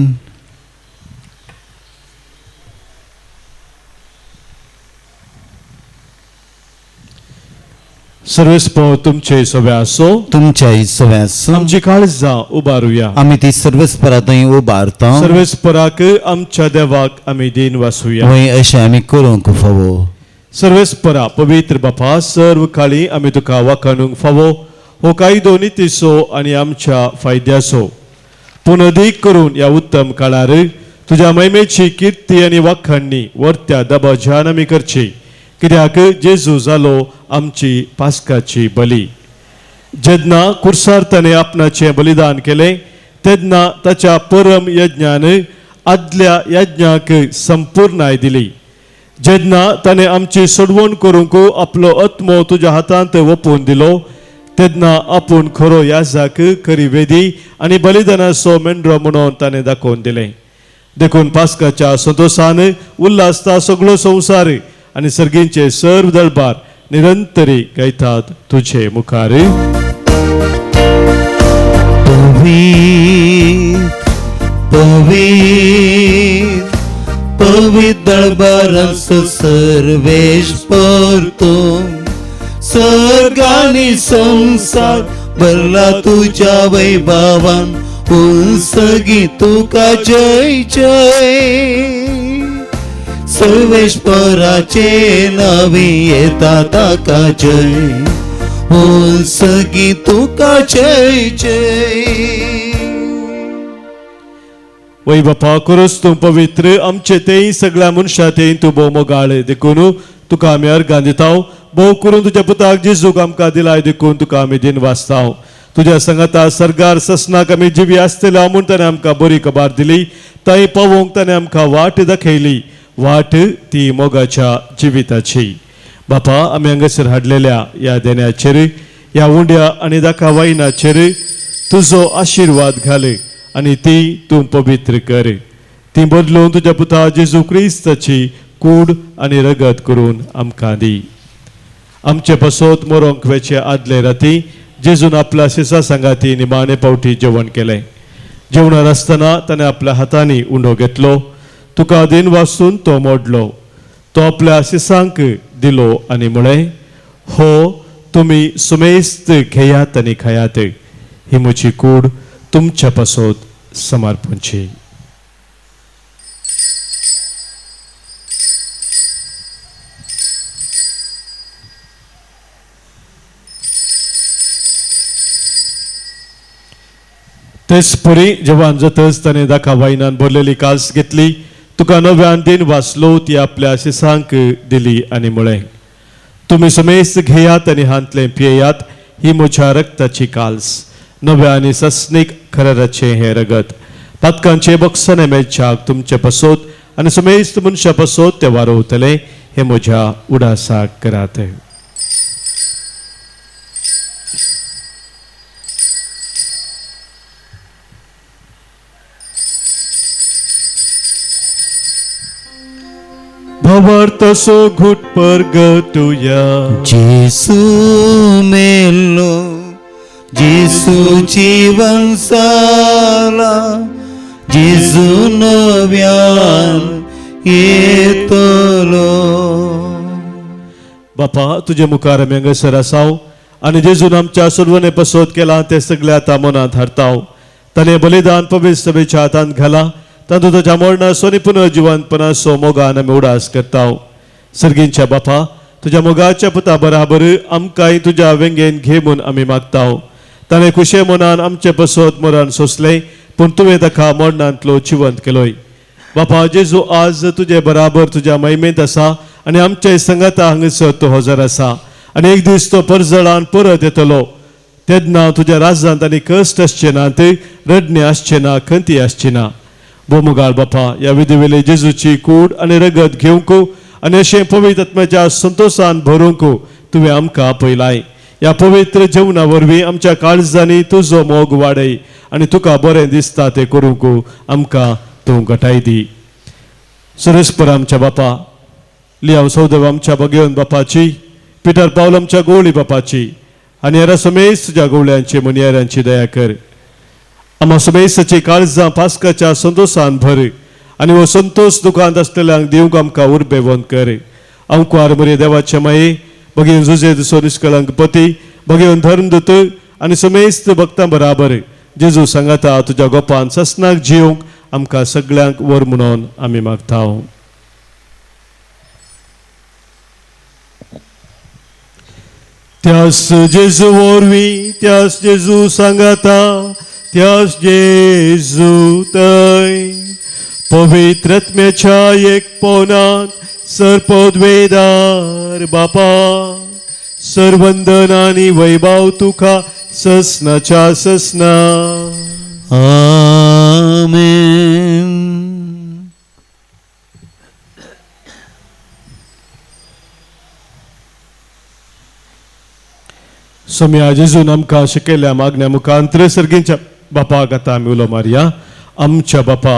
सर्वेस्पर तुमचे सवे आसो. तुमच्या सव्यास आमची काळजां उबारुया. आमी ती सर्वेस्परांतय उबारता. सर्वेस्पराक आमच्या देवाक आमी दिन वासुया. वय अशें आमी करूंक फावो. सर्वेस्परा पवित्र बापा सर्व काळी आमी तुका वाखाणूंक फावो हो कायदो नितीसो आनी आमच्या फायद्याचो पूण अदीक करून ह्या उत्तम काळार तुज्या महिमेची कीर्ती आनी वाखाणणी वर्त्या दबाज्यान आमी करची कित्याक जेजू जालो आमची पास्काची बली. जेन्ना कुर्सार ताणें आपणाचें बलिदान केलें तेन्ना ताच्या परम यज्ञान आदल्या यज्ञाक संपूर्णाय दिली. जेन्ना ताणें आमची सोडवण करूंक आपलो आत्मो तुज्या हातांत ओपून दिलो तेन्ना आपूण खरो याजक खरी वेदी आनी बलिदानाचो मेंढरो म्हणून ताणें दाखोवन दिलें. देखून पास्काच्या संतोषान उल्हासता सगळो संवसार आनी सर्गींचे सर्व दळबार निरंतरी गायतात तुझे मुखार. पवित्र दळबारांचो सर्वेश परतो सर्गानी संसार भरला तुझ्या वैभवान उंसगी तुका जय जय. सर्वेश्वराचे नावी येता ताका जय उंसगी तुका जय जय. वै बापा करोस तूं पवित्र आमचे तेय सगळ्या मनशां तेय तूं भोव मोगाळ देखून तुका आमी अर्गां दिता. भोव करून तुज्या पुताक जेजूक आमकां दिलाय देखून तुका आमी दिन वाचता. तुज्या संगता सरगार ससनाक आमी जिवी आसतल्या म्हूण ताणें आमकां बरी खबर दिली. थंय पावोवंक ताणें आमकां वाट दाखयली वाट ती मोगाच्या जिविताची. बापा आमी हांगासर हाडलेल्या ह्या देण्याचेर ह्या उंड्या आनी दाखा वायनाचेर तुजो आशिर्वाद घाल आनी ती तूं पवित्र कर. ती बदलून तुज्या पुता जेजू क्रिस्ताची कूड आनी रगत करून आमकां दी. आमचे पसोत मोरोंक वेचे आदले राती जेजून आपल्या शिसा संगाती निमाणे पावटी जेवण केले. जेवणार असताना ताणे आपल्या हातांनी उंडो घेतलो, तुका दिन वाचून तो मोडलो, तो आपल्या शिसांक दिलो आनी म्हळे, हो तुम्ही सुमेस्त घेयात आनी खायात, ही म्हजी कूड तुमच्या पसोत समर्पणची. तेच परी जेवण जातच ताणे दाखा वायनान भरलेली कास घेतली, तुका नव्यान दिन वाचलो, ती आपल्या शिसांक दिली आनी म्हळे, तुम्ही समेस्त घेयात आनी हांतले पियेयात, ही म्हज्या रक्ताची काल्स, नव्या आनी सस्नीक खरेराचे हे रगत. पातकांचे बक्षणे मेळच्याक तुमचे पसोत आनी समेस्त मनशा पसोत ते वारोवतले, हे म्हज्या उडासाक करात. भावार्थसो घुट परगटुया. जेसू मेलो, जेसू जीवन साला, जेसू नव्यान येतलो. बापा तुझे मुखार आमी हांगासर आसाव आनी जेजून आमच्या सर्वने पसोत केला ते सगळे आतां मनांत हाडटाव. ताणें बलिदान पवित्र सभेच्या हातांत घाला, तातूंत तुज्या मरणा सोनी पुनर्जिवंतपणा सो मोगान आमी उडास करताव. सर्गींच्या बापा तुज्या मोगाच्या पुता बराबर आमकांय तुज्या वेंगेन घे म्हूण आमी मागताव. ताणें खुशे मनान आमचे पसोत मरण सोंसलें, पूण तुवें ताका मरणांतलो जिवंत केलोय. बापा जेजू आज तुजे बराबर तुज्या महिमेंत आसा आनी आमच्या संगता हांगासर तो हजर आसा आनी एक दीस तो परजळान परत येतलो. तेन्ना तुज्या राज्यांत आनी कश्ट आसचे नात, रडणे आसचे ना, खंती आसची ना. बोमुगाळ बापा ह्या विधीवेले जेजूची कूड आनी रगत घेवंक आनी अशें पवित्र आत्म्याच्या संतोषान भरूंक तुवें आमकां आपयलाय. ह्या पवित्र जेवणा वरवीं आमच्या काळजांनी तुजो मोग वाडय आनी तुका बरें दिसता तें करूंक आमकां तूं घटाय दी. सुरेस्पर आमच्या बापा, लियाव सौदेव आमच्या भगवन बापाची, पिटर पावल आमच्या गोवळी बापाची आनी हेरा समेस्त तुज्या गोवळ्यांची मुनियेरांची दया कर. आम्हा समेस्तची काळजां पास्काच्या संतोषान भर आनी हो संतोष दुखांत आसलेल्यांक दिवंक आमकां उर्बे वंत कर. अंकुआर मरे देवाचे माये, भगवन जुजे दुसो निश्कलंक पती, भगवन धर्मदूत आनी समेस्त भक्तां बराबर जेजू सांगाता तुज्या गोपान ससनाक जिवंक आमकां सगळ्यांक वर म्हणून आमी मागताव. त्यास जेजू वरवीं, त्यास जेजू सांगाता, त्यास जेजू थंय पवित्र आत्म्याच्या एकपणांत सरपदवेदार बापा, सर्वंदन आनी वैभव तुका ससनाच्या ससना. आमेन. सम्या जेजून आमकां शिकयल्या मागण्या मुखांतर सर्गींच्या बापाक आतां आमी उलो मारया. आमच्या बापा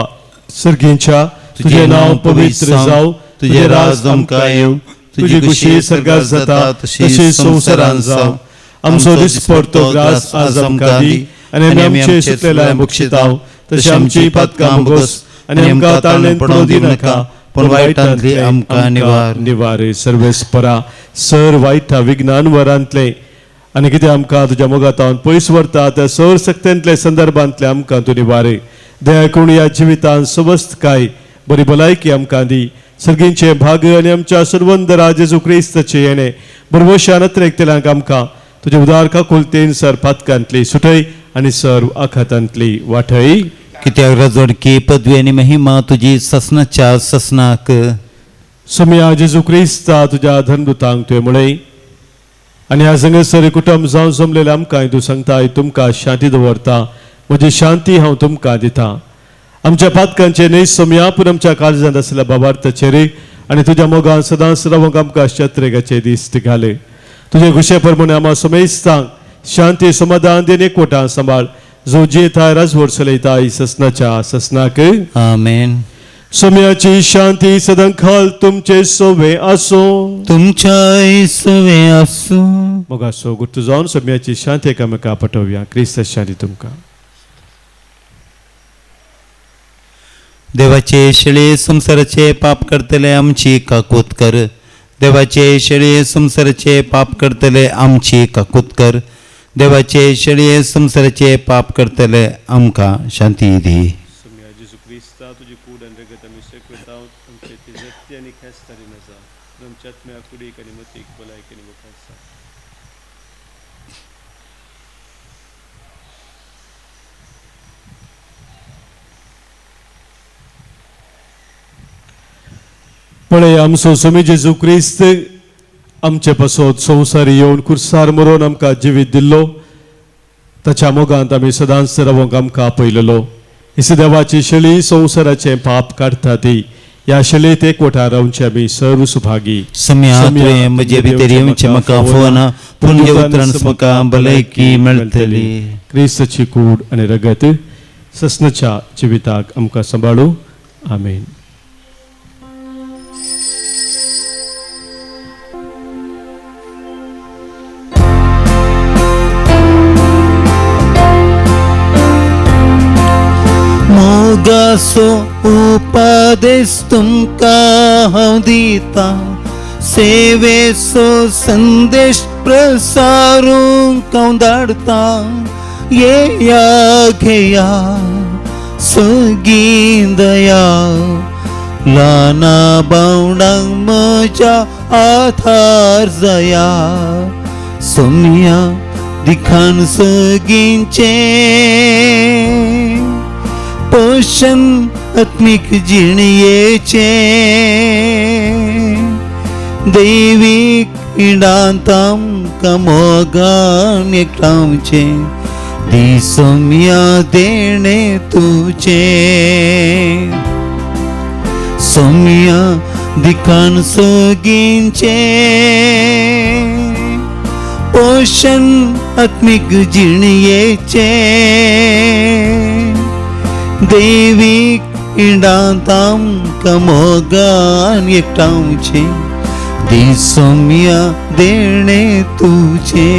सर्गींच्या, तुजें नांव पवित्र जावं, तुजें राज आमकां येवं, तुजी कुशी सर्गात जाता तशी संवसारांत जावं. आमचो दिसपडतो ग्रास आज आमकां दी आनी आमी आमचे सुटलेल्या मुक्षिताव, तशी आमची पातकां मुगोस आनी आमकां ताळणेन पडूं दिनाका, पण वायटांतली आमकां निवार. सर्वेस्परा सर वायटा विघ्नान वरांतले आनी कितें आमकां तुज्या मोगातावन पयस व्हरता त्या सर सक्तेंतले संदर्भांतले आमकां तूं निवार. दया करून ह्या जिवितांत समस्त काय बरी भलायकी आमकां दी. सर्गींचे भाग आनी आमच्या सर्वंदरा जेजू क्रिस्ताचे येणे बरवशान नत्रेकतेल्यांक आमकां तुजे उदार काकुलतेन सर पातकांतली सुटय आनी सर आखातांतली वाटय. कित्याक रजोडकी पदवी आनी महिमा तुजी ससनाच्या ससनाक. सम्या जेजू क्रिस्ता तुज्या धर्मदुतांक तुवें म्हळें आनी ह्या संगसरी कुटुंब जावन जमलेले आमकां तूं सांगताय, तुमकां शांती दवरता, म्हजी शांती हांव तुमकां दितां. आमच्या पातकांचे न्हय सम्या, पूण आमच्या काळजांत आसलेल्या बाबार्थाचेर आनी तुज्या मोगान सदांच रावंक आमकां शत्रेगाचे दीस घाले. तुजे खुशे प्रमाणे आम्हा समेस्तांक शांती समाधान देन एकवटां सांबाळ, जो जियेताय राजवट चलयताय ससनाच्या ससनाक. आमेन. सोम्याची शांती सदांखाल तुमचे सोबे असो. तुमच्या सवे असो. मग असो गुर्तू जावन सोम्याची शांती एकामेका पटोवया. क्रिस्त शांती तुमकां. देवाचे शेळे संसाराचे पाप करतले आमची काकूत कर. देवाचे शेळे संसाराचे पाप करतले आमची काकूत कर. देवाचे शेळे संसाराचे पाप करतले आमकां शांती दी. सोम्या जेजू क्रिस्ता तुजी कूड आनी रगत आमी सेकवेता आमचे ती जत्ती आनी खेस्तारी नजा. तुमच्या आत्म्या कुडीक आनी मतीक भलायकी आनी मुखार सा. पळय आमचो सोमी जेजू क्रिस्त आमचे पासत संवसार येवन कुर्सार मरोन आमकां जिवीत दिल्लो. ताच्या मोगांत आमी सदांच रावंक आमकां आपयलेलो. हिस देवाची शेळी संवसाराचे पाप काडटा ती. ह्या शेळयेत एकवटार रावचे आमी सर्व सुभागी. सम्या तुवें म्हजे भितर येवचें म्हाका फोना. पुण्य उतरांस म्हाका भलायकी मेळटली. क्रिस्ताची कूड आनी रगत ससनाच्या जिविताक आमकां सांबाळू. आमेन. मोगासो उपादेश तुमकां हांव दिता. सेवेचो संदेश प्रसारूंक हांव धाडटा. येया घेया सगळीं दया. ल्हाना बावडांक म्हज्या आधार जाया. सोम्या दिखान सगळींचे पोषण आत्मिक जिणयेचे. दैवीक इडांत आमकां मोगान एकठांवचे. दी सोम्या देणे तुजे. सोम्या दिखान सगळींचे पोषण आत्मिक जिणयेचे. दैवीक इडांत आमकां मोगान एकठांवचे. दी सोम्या देणे तुजे.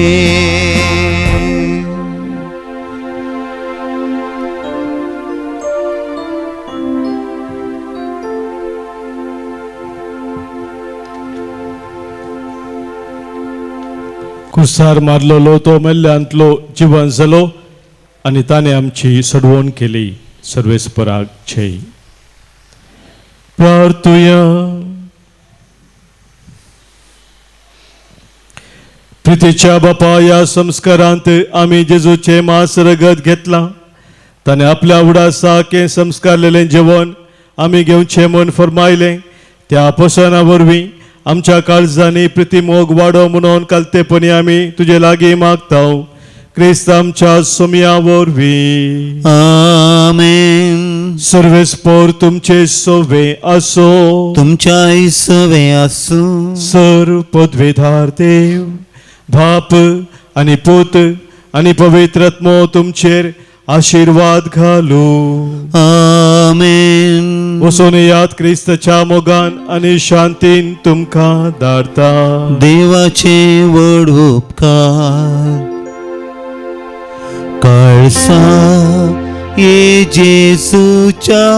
कुसार मारलेलो तो मेल्ल्यांतलो जिवन जालो आनी ताणें आमची सडवण केली. सर्वेस्पराक जय. प्रार्थुया. प्रितीच्या बापा, या संस्कारांत आमी जेजूचे मांस रगत घेतला. ताणें आपल्या उडासाके संस्कारलेलें जेवण आमी घेवचें म्हूण फरमायलें. त्या पसना वरवीं आमच्या काळजांनी प्रिती मोग वाडो म्हणून कालतेपणी आमी तुजे लागीं मागतां. क्रिस्त आमच्या सोम्या वरवीं. आमेन. सर्वेस्पर तुमचे सोवे असो. तुमच्या सवे असो. सर्व पदवेधार देव बाप आनी पूत आनी पवित्र आत्मो तुमचेर आशीर्वाद घालू. आमेन. वचून याद क्रिस्ताच्या मोगान आनी शांतीन तुमकां धाडटा. देवाचे व्हड उपकार. कळसा ये जेजूच्या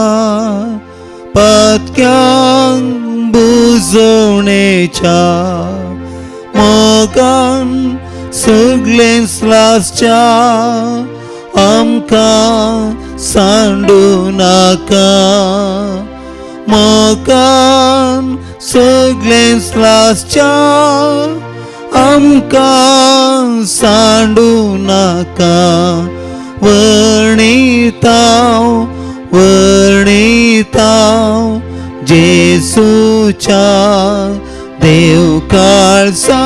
पातक्यांक बुजवणेच्या मोगान सगळे स्लासच्या आमकां सांडू नाका. मोगान सगळे स्लासच्या आमकां सांडू नाका. वर्णितांव जेजूच्या देव काळजा.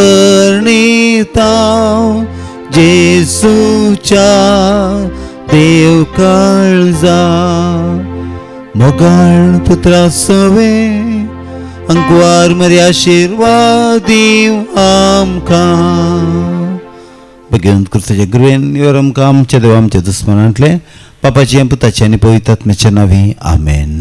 वर्णितांव जेजूच्या देव काळजा. मोगाळ पुत्रा सवे अंकवार मरे आशीर्वाद दिव आमकां. बेगीन क्रिस्ताच्या गुरवेन वर आमकां आमच्या देवा आमच्या दुस्मनांतले पापाचे पुताचे आनी पवित्र आत्म्याच्या नांवी आमेन.